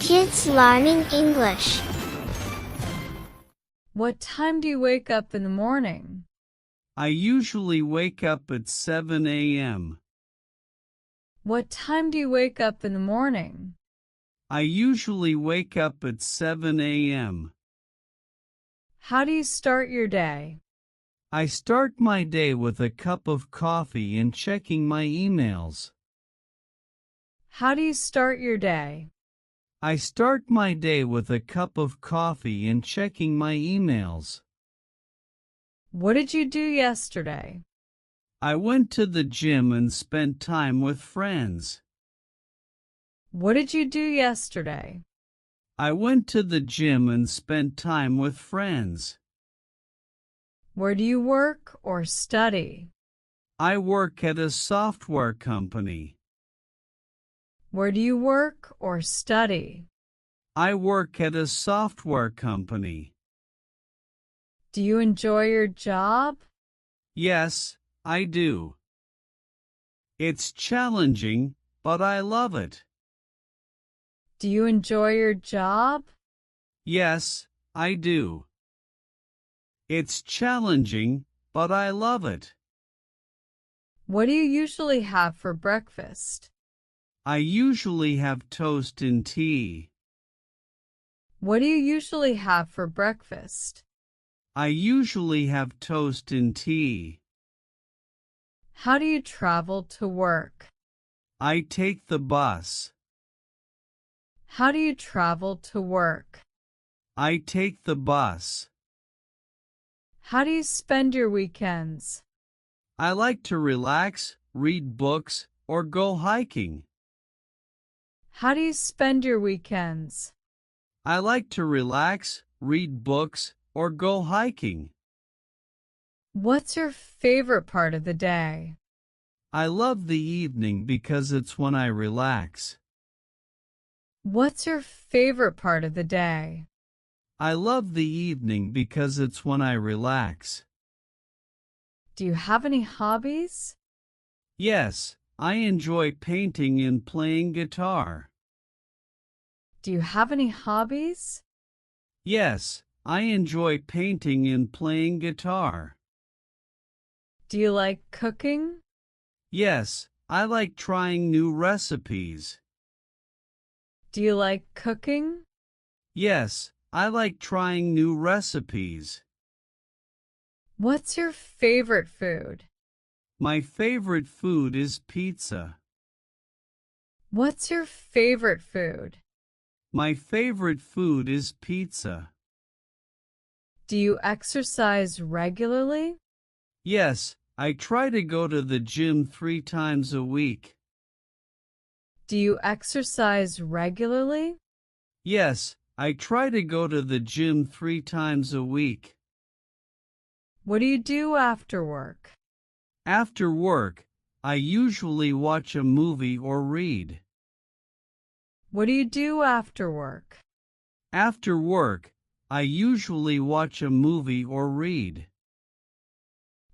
Kids learning English. What time do you wake up in the morning? I usually wake up at 7 a.m. What time do you wake up in the morning? I usually wake up at 7 a.m. How do you start your day? I start my day with a cup of coffee and checking my emails. How do you start your day? I start my day with a cup of coffee and checking my emails. What did you do yesterday? I went to the gym and spent time with friends. What did you do yesterday? I went to the gym and spent time with friends. Where do you work or study? I work at a software company. Where do you work or study? I work at a software company. Do you enjoy your job? Yes, I do. It's challenging, but I love it. Do you enjoy your job? Yes, I do. It's challenging, but I love it. What do you usually have for breakfast? I usually have toast and tea. What do you usually have for breakfast? I usually have toast and tea. How do you travel to work? I take the bus. How do you travel to work? I take the bus. How do you spend your weekends? I like to relax, read books, or go hiking. How do you spend your weekends? I like to relax, read books, or go hiking. What's your favorite part of the day? I love the evening because it's when I relax. What's your favorite part of the day? I love the evening because it's when I relax. Do you have any hobbies? Yes, I enjoy painting and playing guitar. Do you have any hobbies? Yes, I enjoy painting and playing guitar. Do you like cooking? Yes, I like trying new recipes. Do you like cooking? Yes, I like trying new recipes. What's your favorite food? My favorite food is pizza. What's your favorite food? My favorite food is pizza. Do you exercise regularly? Yes, I try to go to the gym 3 times a week. Do you exercise regularly? Yes, I try to go to the gym 3 times a week. What do you do after work? After work, I usually watch a movie or read. What do you do after work? After work, I usually watch a movie or read.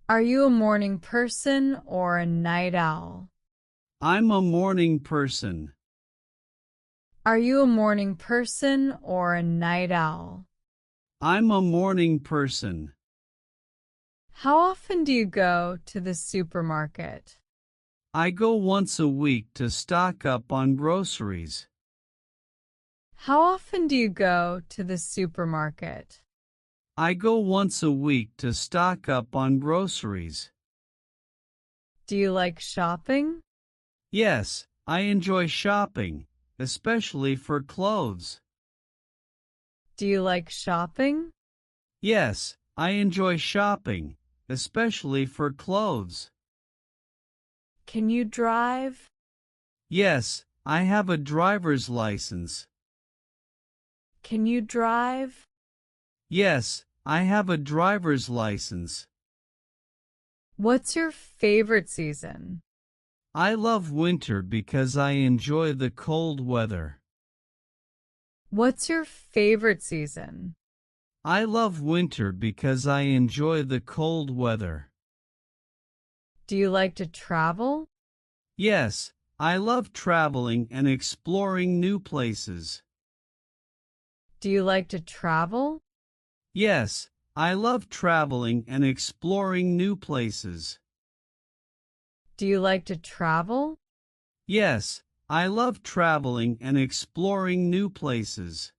Are you a morning person or a night owl? I'm a morning person. Are you a morning person or a night owl? I'm a morning person. How often do you go to the supermarket? I go once a week to stock up on groceries. How often do you go to the supermarket? I go once a week to stock up on groceries. Do you like shopping? Yes, I enjoy shopping, especially for clothes. Do you like shopping? Yes, I enjoy shopping, especially for clothes. Can you drive? Yes, I have a driver's license. Can you drive? Yes, I have a driver's license. What's your favorite season? I love winter because I enjoy the cold weather. What's your favorite season? I love winter because I enjoy the cold weather. Do you like to travel? Yes, I love traveling and exploring new places. Do you like to travel? Yes, I love traveling and exploring new places. Do you like to travel? Yes, I love traveling and exploring new places.